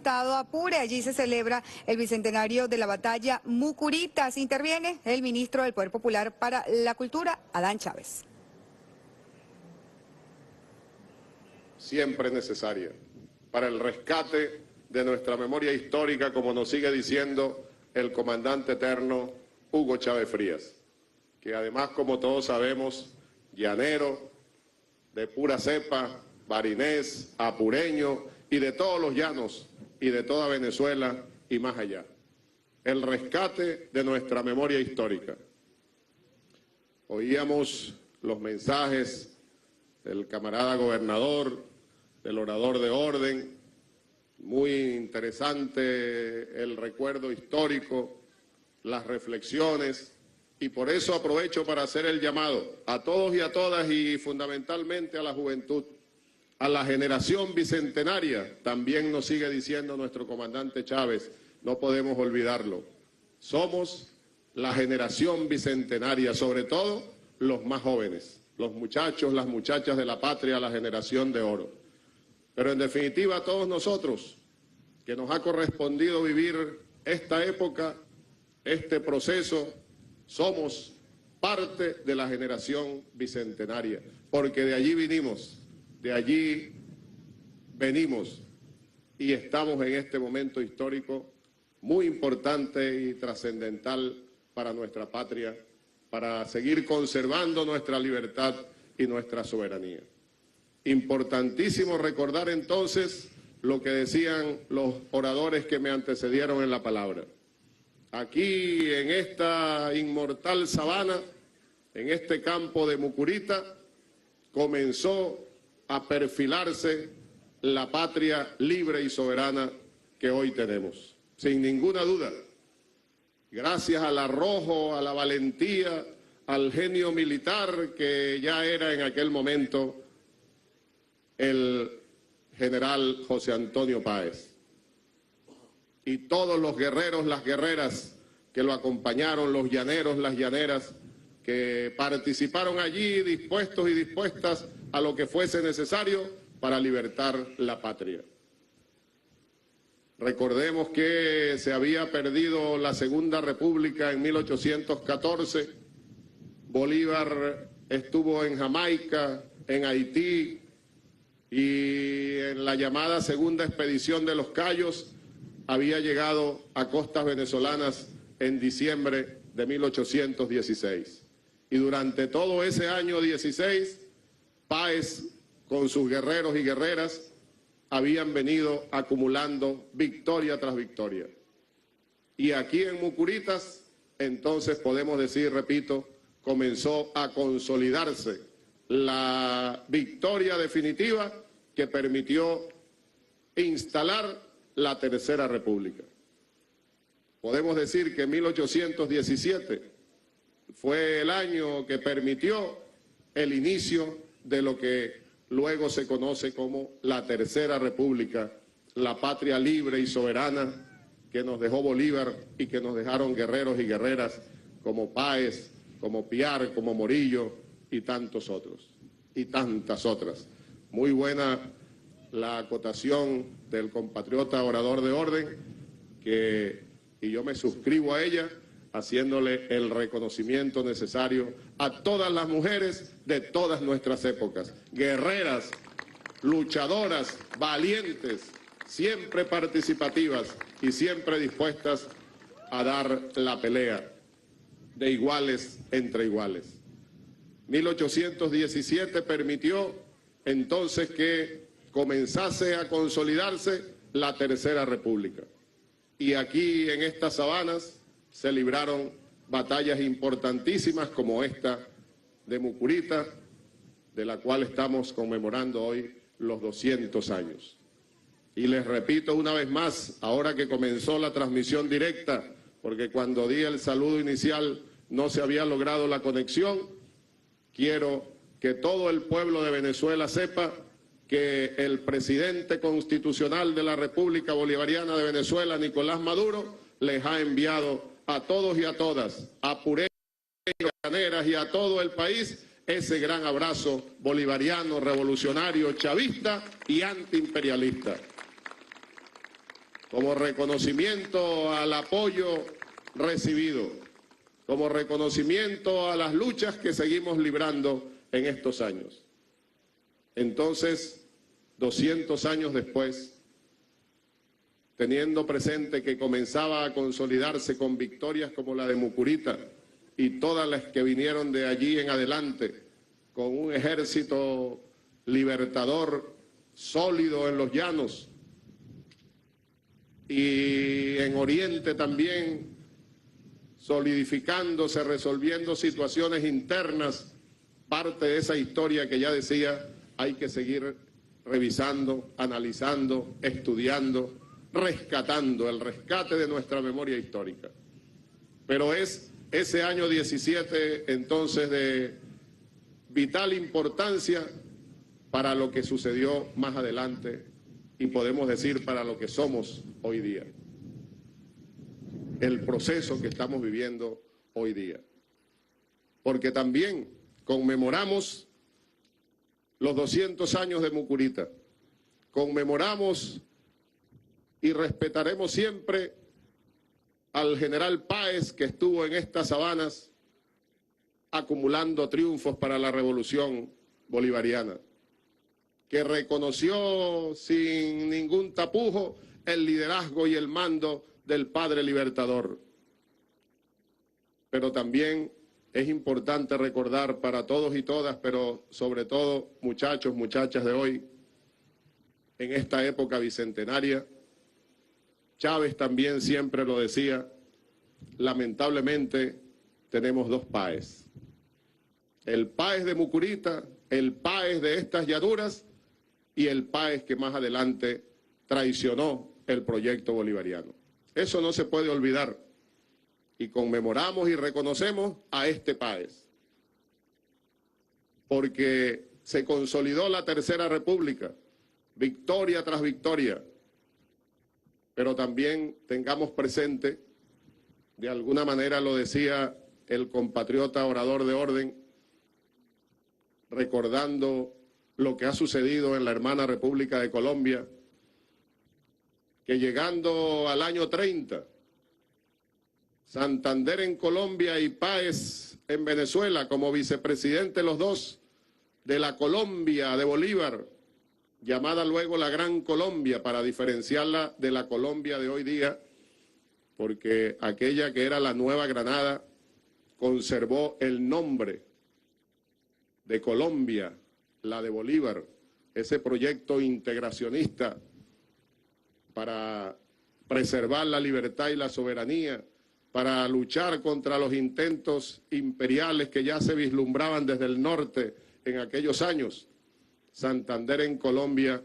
estado Apure. Allí se celebra el bicentenario de la batalla Mucuritas. Interviene el ministro del Poder Popular para la Cultura, Adán Chávez. Siempre necesaria para el rescate de nuestra memoria histórica, como nos sigue diciendo el comandante eterno Hugo Chávez Frías, que además, como todos sabemos, llanero, de pura cepa, barinés, apureño y de todos los llanos y de toda Venezuela y más allá. El rescate de nuestra memoria histórica. Oíamos los mensajes del camarada gobernador, del orador de orden, muy interesante el recuerdo histórico, las reflexiones, y por eso aprovecho para hacer el llamado a todos y a todas y fundamentalmente a la juventud, a la generación bicentenaria. También nos sigue diciendo nuestro comandante Chávez, no podemos olvidarlo. Somos la generación bicentenaria, sobre todo los más jóvenes, los muchachos, las muchachas de la patria, la generación de oro. Pero en definitiva a todos nosotros, que nos ha correspondido vivir esta época, este proceso, somos parte de la generación bicentenaria, porque de allí vinimos, de allí venimos y estamos en este momento histórico muy importante y trascendental para nuestra patria, para seguir conservando nuestra libertad y nuestra soberanía. Importantísimo recordar entonces lo que decían los oradores que me antecedieron en la palabra. Aquí, en esta inmortal sabana, en este campo de Mucurita, comenzó a perfilarse la patria libre y soberana que hoy tenemos. Sin ninguna duda, gracias al arrojo, a la valentía, al genio militar que ya era en aquel momento el general José Antonio Páez. Y todos los guerreros, las guerreras que lo acompañaron, los llaneros, las llaneras, que participaron allí dispuestos y dispuestas a lo que fuese necesario para libertar la patria. Recordemos que se había perdido la Segunda República en 1814, Bolívar estuvo en Jamaica, en Haití y en la llamada Segunda Expedición de los Cayos había llegado a costas venezolanas en diciembre de 1816. Y durante todo ese año 16, Páez con sus guerreros y guerreras habían venido acumulando victoria tras victoria. Y aquí en Mucuritas, entonces podemos decir, repito, comenzó a consolidarse la victoria definitiva que permitió instalar la Tercera República. Podemos decir que 1817 fue el año que permitió el inicio de lo que luego se conoce como la Tercera República, la patria libre y soberana que nos dejó Bolívar y que nos dejaron guerreros y guerreras como Páez, como Piar, como Morillo y tantos otros, y tantas otras. Muy buena la acotación del compatriota orador de orden, y yo me suscribo a ella, haciéndole el reconocimiento necesario a todas las mujeres de todas nuestras épocas, guerreras, luchadoras, valientes, siempre participativas y siempre dispuestas a dar la pelea de iguales entre iguales. 1817 permitió entonces que comenzase a consolidarse la Tercera República. Y aquí en estas sabanas se libraron batallas importantísimas como esta de Mucurita, de la cual estamos conmemorando hoy los 200 años. Y les repito una vez más, ahora que comenzó la transmisión directa, porque cuando di el saludo inicial no se había logrado la conexión, quiero que todo el pueblo de Venezuela sepa que el presidente constitucional de la República Bolivariana de Venezuela, Nicolás Maduro, les ha enviado a todos y a todas, a pureños, llaneras y a todo el país, ese gran abrazo bolivariano, revolucionario, chavista y antiimperialista. como reconocimiento al apoyo recibido, como reconocimiento a las luchas que seguimos librando en estos años. Entonces, 200 años después, teniendo presente que comenzaba a consolidarse con victorias como la de Mucurita y todas las que vinieron de allí en adelante, con un ejército libertador sólido en los llanos y en Oriente también, solidificándose, resolviendo situaciones internas, parte de esa historia que ya decía, hay que seguir revisando, analizando, estudiando, rescatando, el rescate de nuestra memoria histórica. Pero es ese año 17 entonces de vital importancia para lo que sucedió más adelante y podemos decir para lo que somos hoy día. El proceso que estamos viviendo hoy día. Porque también conmemoramos los 200 años de Mucurita. Conmemoramos y respetaremos siempre al general Páez, que estuvo en estas sabanas acumulando triunfos para la revolución bolivariana, que reconoció sin ningún tapujo el liderazgo y el mando del padre libertador. Pero también es importante recordar para todos y todas, pero sobre todo muchachos, muchachas de hoy, en esta época bicentenaria, Chávez también siempre lo decía, lamentablemente tenemos dos Páez. El Páez de Mucurita, el Páez de estas llanuras y el Páez que más adelante traicionó el proyecto bolivariano. Eso no se puede olvidar y conmemoramos y reconocemos a este Páez, porque se consolidó la Tercera República, victoria tras victoria, pero también tengamos presente, de alguna manera lo decía el compatriota orador de orden, recordando lo que ha sucedido en la hermana República de Colombia, que llegando al año 30, Santander en Colombia y Páez en Venezuela, como vicepresidente los dos de la Colombia de Bolívar, llamada luego la Gran Colombia, para diferenciarla de la Colombia de hoy día, porque aquella que era la Nueva Granada conservó el nombre de Colombia, la de Bolívar, ese proyecto integracionista para preservar la libertad y la soberanía, para luchar contra los intentos imperiales que ya se vislumbraban desde el norte en aquellos años. Santander en Colombia,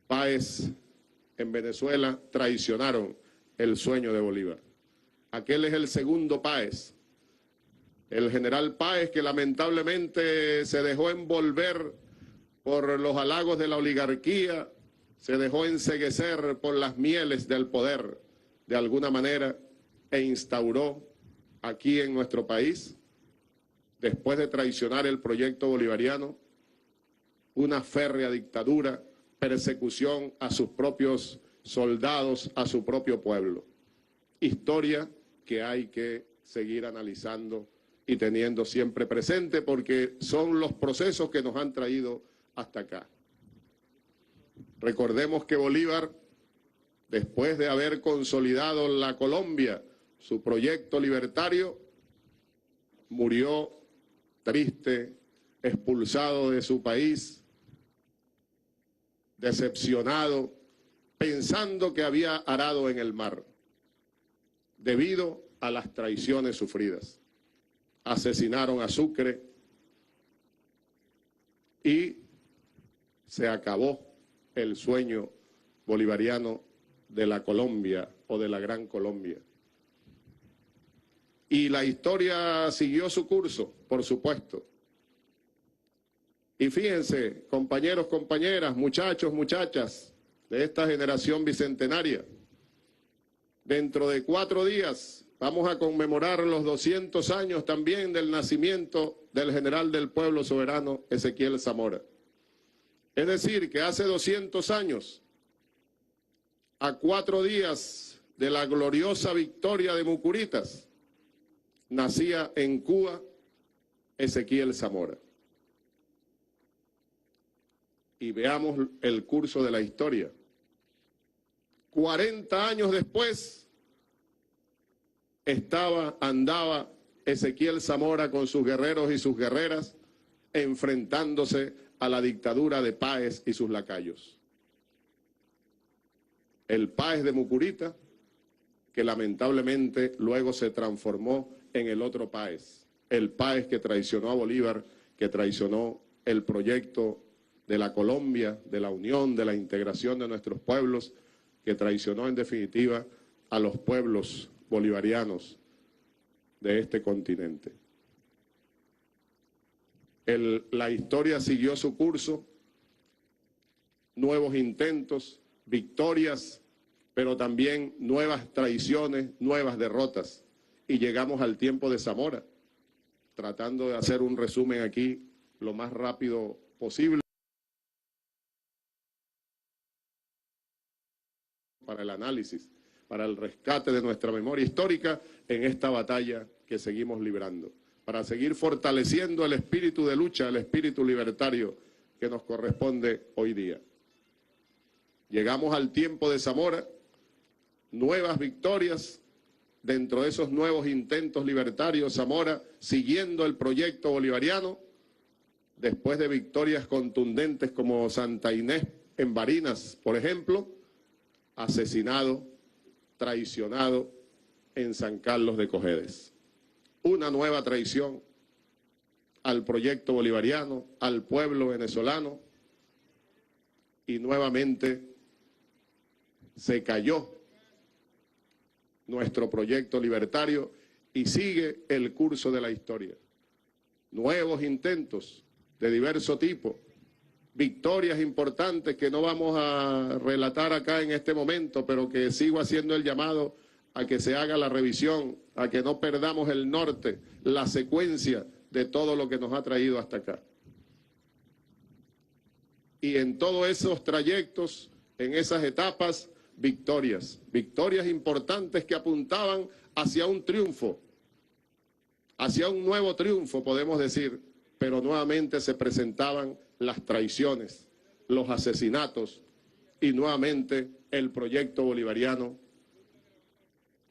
Páez en Venezuela, traicionaron el sueño de Bolívar. Aquel es el segundo Páez, el general Páez, que lamentablemente se dejó envolver por los halagos de la oligarquía, se dejó enceguecer por las mieles del poder, de alguna manera, e instauró aquí en nuestro país, después de traicionar el proyecto bolivariano, una férrea dictadura, persecución a sus propios soldados, a su propio pueblo. Historia que hay que seguir analizando y teniendo siempre presente, porque son los procesos que nos han traído hasta acá. Recordemos que Bolívar, después de haber consolidado la Colombia, su proyecto libertario, murió triste, expulsado de su país, decepcionado, pensando que había arado en el mar, debido a las traiciones sufridas. Asesinaron a Sucre y se acabó el sueño bolivariano de la Colombia o de la Gran Colombia. Y la historia siguió su curso, por supuesto. Y fíjense, compañeros, compañeras, muchachos, muchachas de esta generación bicentenaria, dentro de 4 días vamos a conmemorar los 200 años también del nacimiento del general del pueblo soberano Ezequiel Zamora. Es decir, que hace 200 años a 4 días de la gloriosa victoria de Mucuritas, nacía en Cuba Ezequiel Zamora. Y veamos el curso de la historia. 40 años después, andaba Ezequiel Zamora con sus guerreros y sus guerreras enfrentándose a la dictadura de Páez y sus lacayos. El Páez de Mucurita, que lamentablemente luego se transformó en el otro Páez. El Páez que traicionó a Bolívar, que traicionó el proyecto de la Colombia, de la unión, de la integración de nuestros pueblos, que traicionó en definitiva a los pueblos bolivarianos de este continente. La historia siguió su curso, nuevos intentos, victorias, pero también nuevas traiciones, nuevas derrotas. Y llegamos al tiempo de Zamora, tratando de hacer un resumen aquí lo más rápido posible para el análisis, para el rescate de nuestra memoria histórica en esta batalla que seguimos librando, para seguir fortaleciendo el espíritu de lucha, el espíritu libertario que nos corresponde hoy día. Llegamos al tiempo de Zamora, nuevas victorias. Dentro de esos nuevos intentos libertarios, Zamora, siguiendo el proyecto bolivariano, después de victorias contundentes como Santa Inés en Barinas, por ejemplo, asesinado, traicionado en San Carlos de Cojedes. Una nueva traición al proyecto bolivariano, al pueblo venezolano, y nuevamente se cayó nuestro proyecto libertario y sigue el curso de la historia. Nuevos intentos de diverso tipo, victorias importantes que no vamos a relatar acá en este momento, pero que sigo haciendo el llamado a que se haga la revisión, a que no perdamos el norte, la secuencia de todo lo que nos ha traído hasta acá. Y en todos esos trayectos, en esas etapas, victorias importantes que apuntaban hacia un triunfo, hacia un nuevo triunfo, podemos decir, pero nuevamente se presentaban las traiciones, los asesinatos y nuevamente el proyecto bolivariano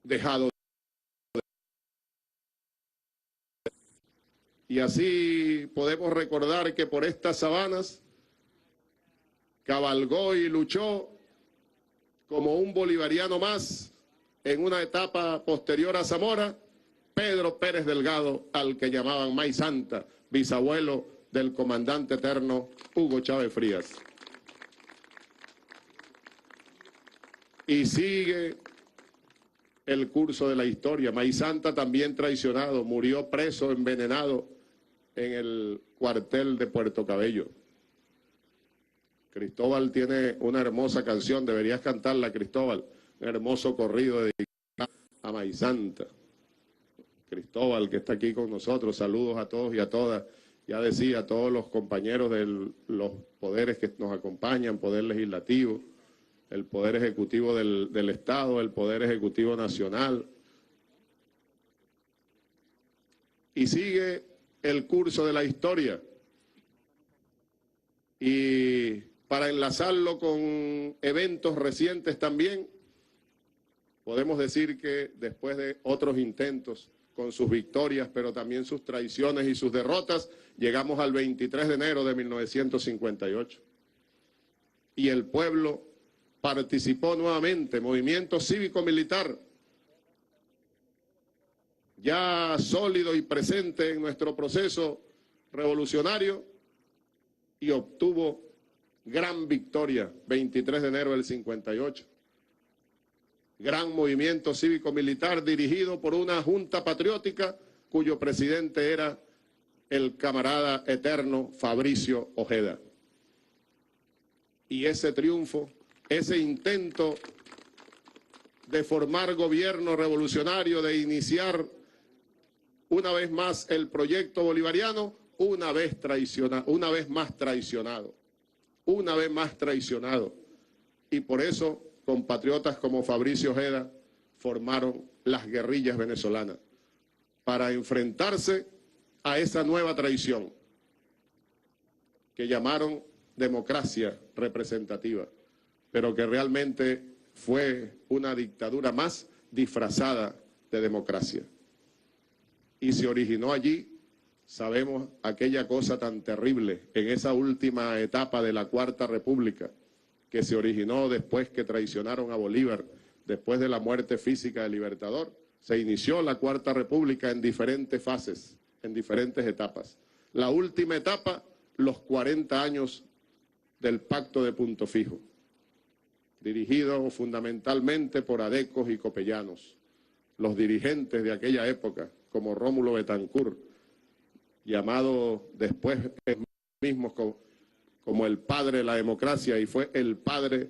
dejado. Y así podemos recordar que por estas sabanas cabalgó y luchó como un bolivariano más en una etapa posterior a Zamora, Pedro Pérez Delgado, al que llamaban May Santa, bisabuelo del comandante eterno Hugo Chávez Frías. Y sigue el curso de la historia. May Santa también traicionado, murió preso, envenenado en el cuartel de Puerto Cabello. Cristóbal tiene una hermosa canción, deberías cantarla, Cristóbal, un hermoso corrido dedicado a May Santa. Cristóbal, que está aquí con nosotros, saludos a todos y a todas. Ya decía, a todos los compañeros de los poderes que nos acompañan, poder legislativo, el poder ejecutivo del Estado, el poder ejecutivo nacional. Y sigue el curso de la historia. Y para enlazarlo con eventos recientes también, podemos decir que después de otros intentos, con sus victorias, pero también sus traiciones y sus derrotas, llegamos al 23 de enero de 1958. Y el pueblo participó nuevamente, movimiento cívico-militar, ya sólido y presente en nuestro proceso revolucionario, y obtuvo gran victoria, 23 de enero del 58. Gran movimiento cívico-militar dirigido por una junta patriótica cuyo presidente era el camarada eterno Fabricio Ojeda. Y ese triunfo, ese intento de formar gobierno revolucionario, de iniciar una vez más el proyecto bolivariano, una vez más traicionado. Y por eso compatriotas como Fabricio Ojeda formaron las guerrillas venezolanas para enfrentarse a esa nueva traición que llamaron democracia representativa, pero que realmente fue una dictadura más disfrazada de democracia. Y se originó allí, sabemos, aquella cosa tan terrible en esa última etapa de la Cuarta República, que se originó después que traicionaron a Bolívar, después de la muerte física del Libertador. Se inició la Cuarta República en diferentes fases, en diferentes etapas. La última etapa, los 40 años del Pacto de Punto Fijo, dirigido fundamentalmente por adecos y copellanos, los dirigentes de aquella época, como Rómulo Betancourt, llamado después mismo como el padre de la democracia, y fue el padre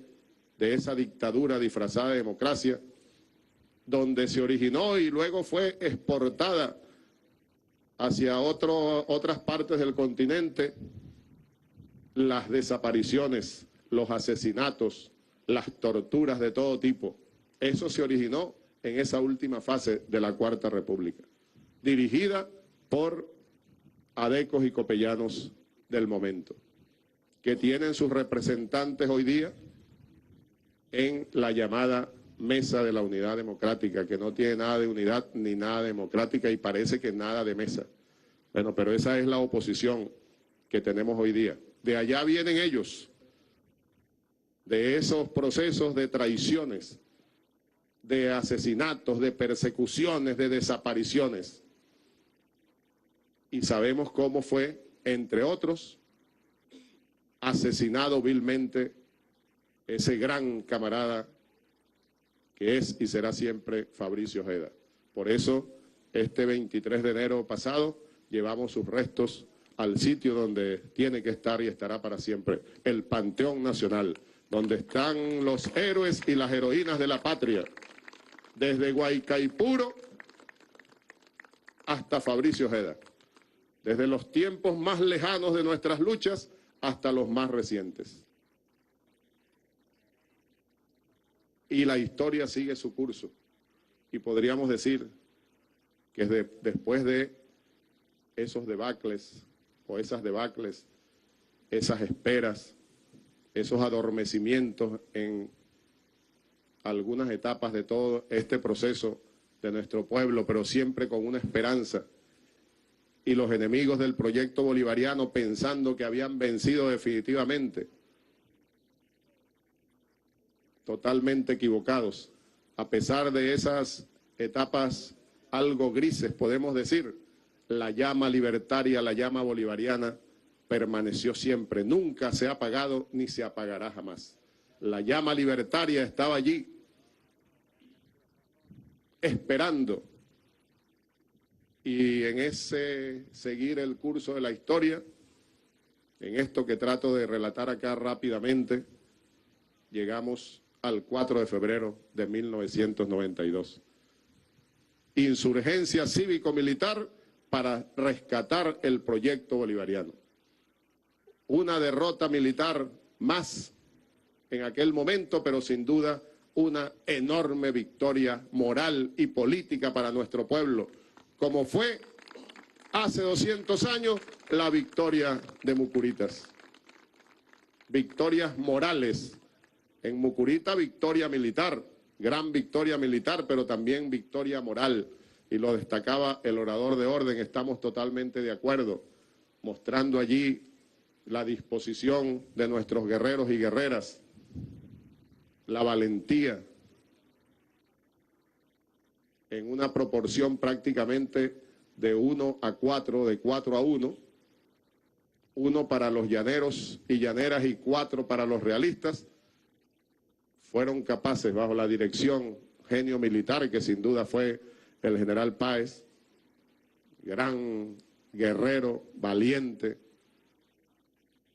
de esa dictadura disfrazada de democracia, donde se originó y luego fue exportada hacia otras partes del continente, las desapariciones, los asesinatos, las torturas de todo tipo. Eso se originó en esa última fase de la Cuarta República, dirigida por adecos y copellanos del momento, que tienen sus representantes hoy día en la llamada Mesa de la Unidad Democrática, que no tiene nada de unidad ni nada democrática y parece que nada de mesa. Bueno, pero esa es la oposición que tenemos hoy día. De allá vienen ellos, de esos procesos de traiciones, de asesinatos, de persecuciones, de desapariciones. Y sabemos cómo fue, entre otros, asesinado vilmente ese gran camarada que es y será siempre Fabricio Ojeda. Por eso, este 23 de enero pasado, llevamos sus restos al sitio donde tiene que estar y estará para siempre, el Panteón Nacional, donde están los héroes y las heroínas de la patria, desde Guaycaipuro hasta Fabricio Ojeda, desde los tiempos más lejanos de nuestras luchas hasta los más recientes. Y la historia sigue su curso. Y podríamos decir que después de esos debacles o esas debacles, esas esperas, esos adormecimientos en algunas etapas de todo este proceso de nuestro pueblo, pero siempre con una esperanza, y los enemigos del proyecto bolivariano pensando que habían vencido definitivamente, totalmente equivocados. A pesar de esas etapas algo grises, podemos decir, la llama libertaria, la llama bolivariana permaneció siempre, nunca se ha apagado ni se apagará jamás. La llama libertaria estaba allí, esperando, y en ese seguir el curso de la historia, en esto que trato de relatar acá rápidamente, llegamos al 4 de febrero de 1992. Insurgencia cívico-militar para rescatar el proyecto bolivariano. Una derrota militar más en aquel momento, pero sin duda una enorme victoria moral y política para nuestro pueblo, como fue hace 200 años la victoria de Mucuritas. Victorias morales. En Mucurita, victoria militar, gran victoria militar, pero también victoria moral. Y lo destacaba el orador de orden, estamos totalmente de acuerdo, mostrando allí la disposición de nuestros guerreros y guerreras, la valentía, en una proporción prácticamente de 1 a 4, de 4 a 1, 1 para los llaneros y llaneras y 4 para los realistas, fueron capaces, bajo la dirección genio militar, que sin duda fue el general Páez, gran guerrero, valiente,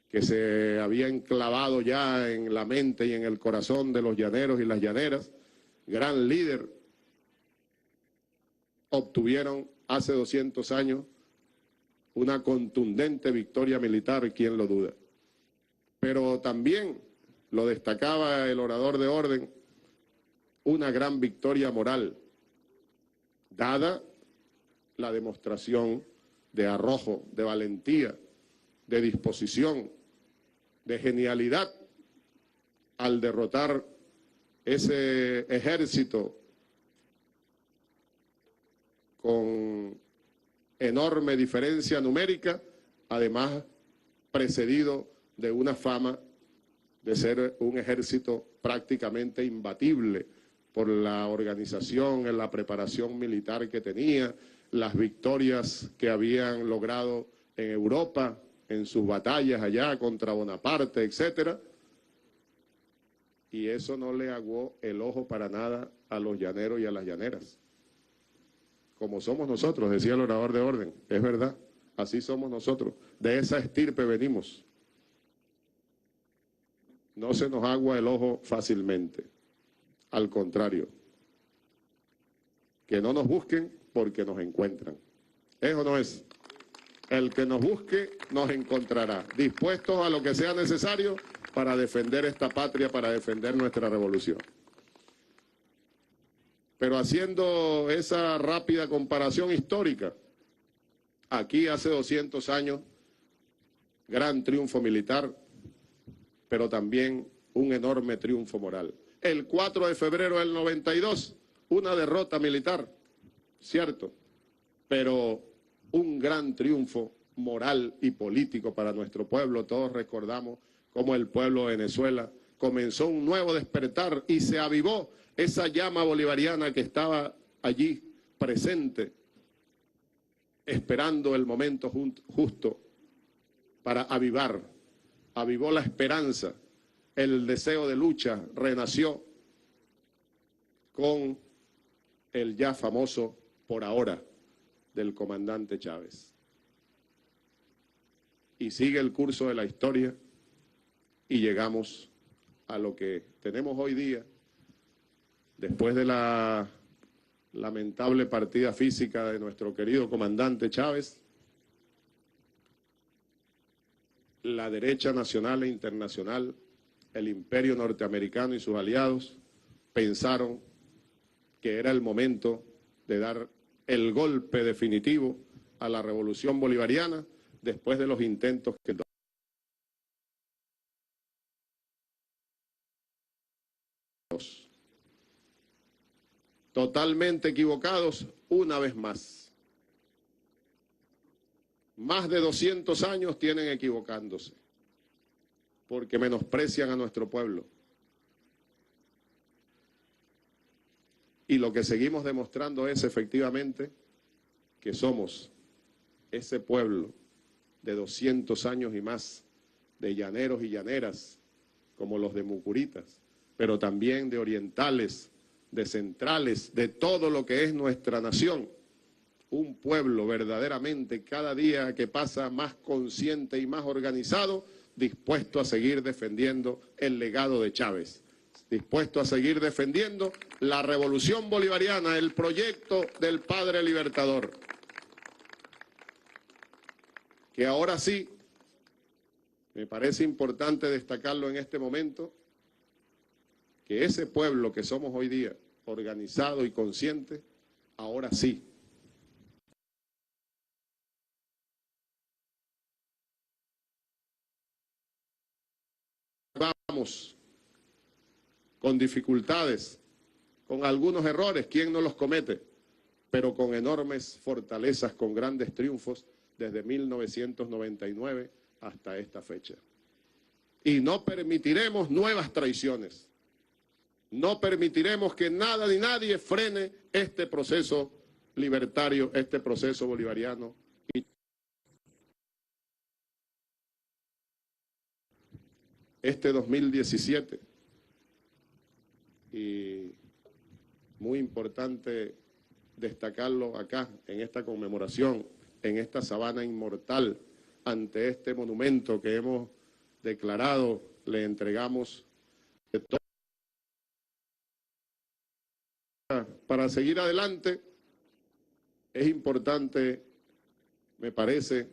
que se había enclavado ya en la mente y en el corazón de los llaneros y las llaneras, gran líder, obtuvieron hace 200 años una contundente victoria militar, ¿quién lo duda? Pero también lo destacaba el orador de orden, una gran victoria moral, dada la demostración de arrojo, de valentía, de disposición, de genialidad al derrotar ese ejército con enorme diferencia numérica, además precedido de una fama de ser un ejército prácticamente imbatible por la organización, en la preparación militar que tenía, las victorias que habían logrado en Europa, en sus batallas allá contra Bonaparte, etcétera. Y eso no le aguó el ojo para nada a los llaneros y a las llaneras. Como somos nosotros, decía el orador de orden, es verdad, así somos nosotros, de esa estirpe venimos. No se nos agua el ojo fácilmente, al contrario, que no nos busquen porque nos encuentran. ¿Eso no es? El que nos busque nos encontrará, dispuestos a lo que sea necesario para defender esta patria, para defender nuestra revolución. Pero haciendo esa rápida comparación histórica, aquí hace 200 años, gran triunfo militar, pero también un enorme triunfo moral. El 4 de febrero del 92, una derrota militar, cierto, pero un gran triunfo moral y político para nuestro pueblo. Todos recordamos cómo el pueblo de Venezuela comenzó un nuevo despertar y se avivó esa llama bolivariana que estaba allí presente, esperando el momento justo para avivar. Avivó la esperanza, el deseo de lucha renació con el ya famoso por ahora del comandante Chávez. Y sigue el curso de la historia y llegamos a lo que tenemos hoy día, después de la lamentable partida física de nuestro querido comandante Chávez. La derecha nacional e internacional, el imperio norteamericano y sus aliados pensaron que era el momento de dar el golpe definitivo a la revolución bolivariana después de los intentos que totalmente equivocados una vez más. Más de 200 años tienen equivocándose, porque menosprecian a nuestro pueblo. Y lo que seguimos demostrando es efectivamente que somos ese pueblo de 200 años y más, de llaneros y llaneras, como los de Mucuritas, pero también de orientales, de centrales, de todo lo que es nuestra nación. Un pueblo verdaderamente cada día que pasa más consciente y más organizado, dispuesto a seguir defendiendo el legado de Chávez, dispuesto a seguir defendiendo la revolución bolivariana, el proyecto del padre libertador. Que ahora sí, me parece importante destacarlo en este momento, que ese pueblo que somos hoy día, organizado y consciente, ahora sí, vamos con dificultades, con algunos errores, ¿quién no los comete? Pero con enormes fortalezas, con grandes triunfos desde 1999 hasta esta fecha. Y no permitiremos nuevas traiciones. No permitiremos que nada ni nadie frene este proceso libertario, este proceso bolivariano. Este 2017, y muy importante destacarlo acá, en esta conmemoración, en esta sabana inmortal, ante este monumento que hemos declarado, le entregamos de todo. Para seguir adelante, es importante, me parece,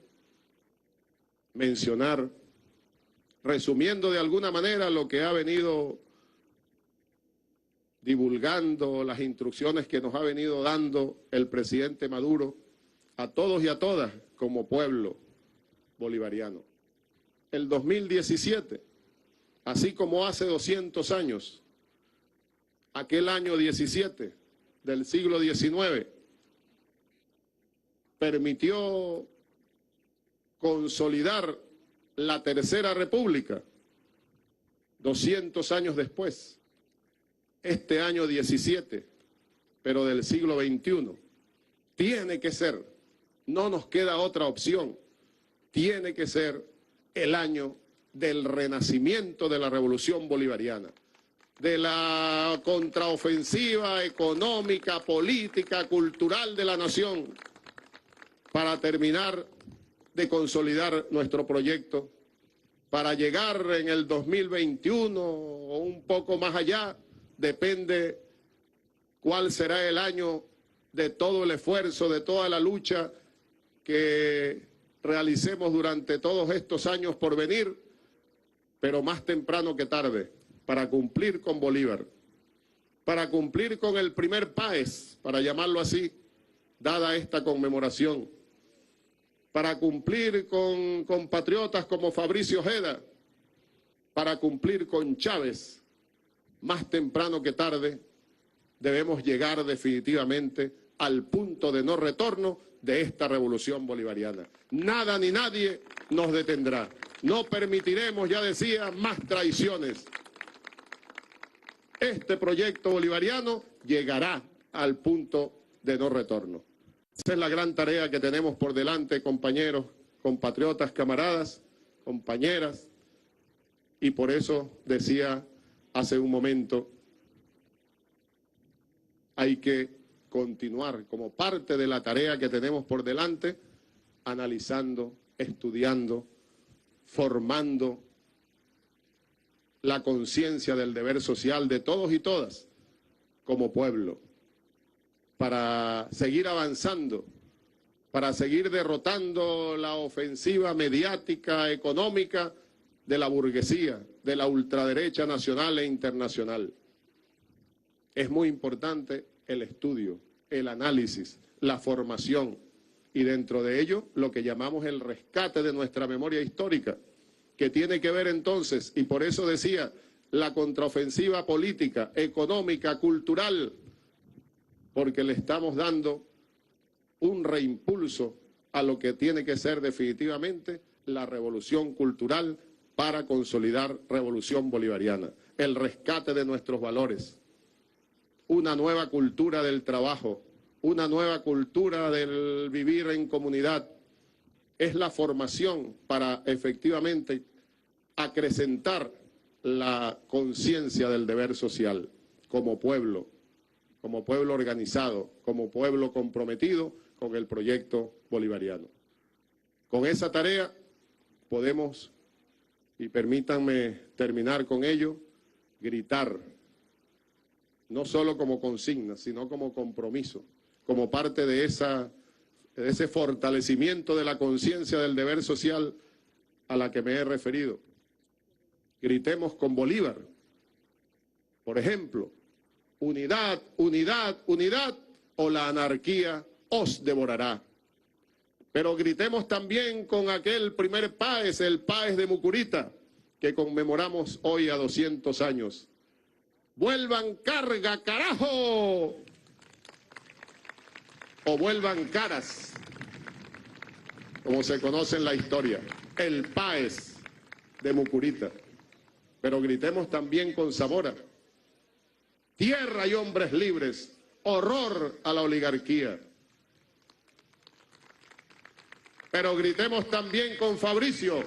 mencionar, resumiendo de alguna manera lo que ha venido divulgando las instrucciones que nos ha venido dando el presidente Maduro a todos y a todas como pueblo bolivariano. El 2017, así como hace 200 años, aquel año 17 del siglo XIX, permitió consolidar la Tercera República. 200 años después, este año 17, pero del siglo XXI, tiene que ser, no nos queda otra opción, tiene que ser el año del renacimiento de la Revolución Bolivariana, de la contraofensiva económica, política, cultural de la nación, para terminar de consolidar nuestro proyecto, para llegar en el 2021 o un poco más allá, depende cuál será el año de todo el esfuerzo, de toda la lucha que realicemos durante todos estos años por venir, pero más temprano que tarde, para cumplir con Bolívar, para cumplir con el primer PAES, para llamarlo así, dada esta conmemoración, para cumplir con compatriotas como Fabricio Ojeda, para cumplir con Chávez. Más temprano que tarde debemos llegar definitivamente al punto de no retorno de esta revolución bolivariana. Nada ni nadie nos detendrá. No permitiremos, ya decía, más traiciones. Este proyecto bolivariano llegará al punto de no retorno. Esa es la gran tarea que tenemos por delante, compañeros, compatriotas, camaradas, compañeras, y por eso decía hace un momento, hay que continuar como parte de la tarea que tenemos por delante, analizando, estudiando, formando la conciencia del deber social de todos y todas como pueblo, para seguir avanzando, para seguir derrotando la ofensiva mediática, económica de la burguesía, de la ultraderecha nacional e internacional. Es muy importante el estudio, el análisis, la formación y dentro de ello lo que llamamos el rescate de nuestra memoria histórica, que tiene que ver entonces, y por eso decía, la contraofensiva política, económica, cultural, porque le estamos dando un reimpulso a lo que tiene que ser definitivamente la revolución cultural para consolidar revolución bolivariana, el rescate de nuestros valores, una nueva cultura del trabajo, una nueva cultura del vivir en comunidad. Es la formación para efectivamente acrecentar la conciencia del deber social como pueblo organizado, como pueblo comprometido con el proyecto bolivariano. Con esa tarea podemos, y permítanme terminar con ello, gritar, no solo como consigna, sino como compromiso, como parte de ese fortalecimiento de la conciencia del deber social a la que me he referido. Gritemos con Bolívar, por ejemplo, unidad, unidad, unidad, o la anarquía os devorará. Pero gritemos también con aquel primer PAES, el PAES de Mucurita, que conmemoramos hoy a 200 años. ¡Vuelvan carga, carajo! O vuelvan caras, como se conoce en la historia, el PAES de Mucurita. Pero gritemos también con Zamora. Tierra y hombres libres, horror a la oligarquía. Pero gritemos también con Fabricio,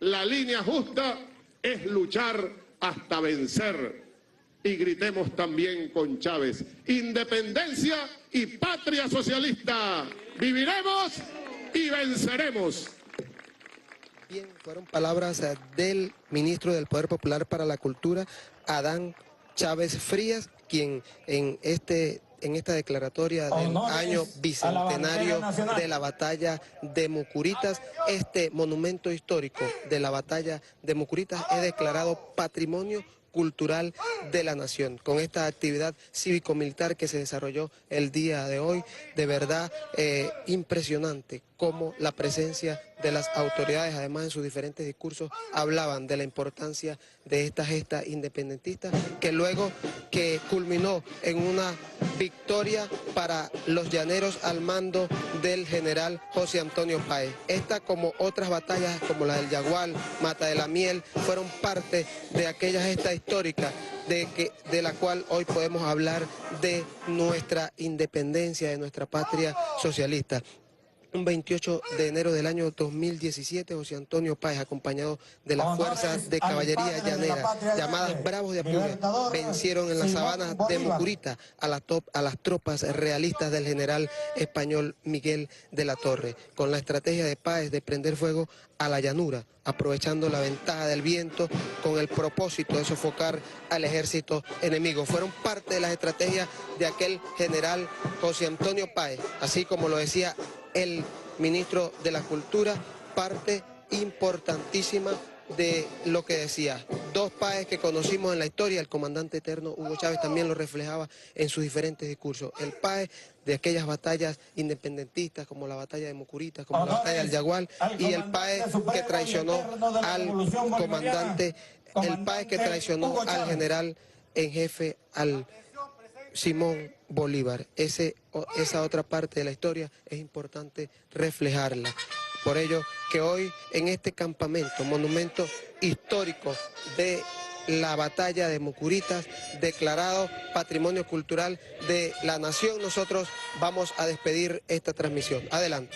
la línea justa es luchar hasta vencer. Y gritemos también con Chávez, independencia y patria socialista. Viviremos y venceremos. Bien, fueron palabras del ministro del Poder Popular para la Cultura, Adán Chávez Frías, quien en esta declaratoria del año bicentenario de la batalla de Mucuritas, este monumento histórico de la batalla de Mucuritas es declarado Patrimonio cultural de la nación. Con esta actividad cívico-militar que se desarrolló el día de hoy, de verdad impresionante cómo la presencia de las autoridades, además en sus diferentes discursos, hablaban de la importancia de esta gesta independentista, que luego que culminó en una victoria para los llaneros al mando del general José Antonio Páez. Esta, como otras batallas como la del Yagual, Mata de la Miel, fueron parte de aquella gesta histórica de la cual hoy podemos hablar de nuestra independencia, de nuestra patria socialista. Un 28 de enero del año 2017, José Antonio Páez, acompañado de las fuerzas de caballería llanera, llamadas Bravos de Apure, vencieron en las sabanas de Mucurita a las tropas realistas del general español Miguel de la Torre, con la estrategia de Páez de prender fuego a la llanura, aprovechando la ventaja del viento con el propósito de sofocar al ejército enemigo. Fueron parte de las estrategias de aquel general José Antonio Páez, así como lo decía el ministro de la Cultura, parte importantísima de lo que decía. Dos Páez que conocimos en la historia, el comandante eterno Hugo Chávez también lo reflejaba en sus diferentes discursos. El Páez de aquellas batallas independentistas como la batalla de Mucurita, como la batalla del Yagual, y el Páez que traicionó al comandante, el Páez que traicionó al general en jefe, al Simón Bolívar. Esa otra parte de la historia es importante reflejarla. Por ello que hoy en este campamento, monumento histórico de la batalla de Mucuritas, declarado Patrimonio Cultural de la Nación, nosotros vamos a despedir esta transmisión. Adelante.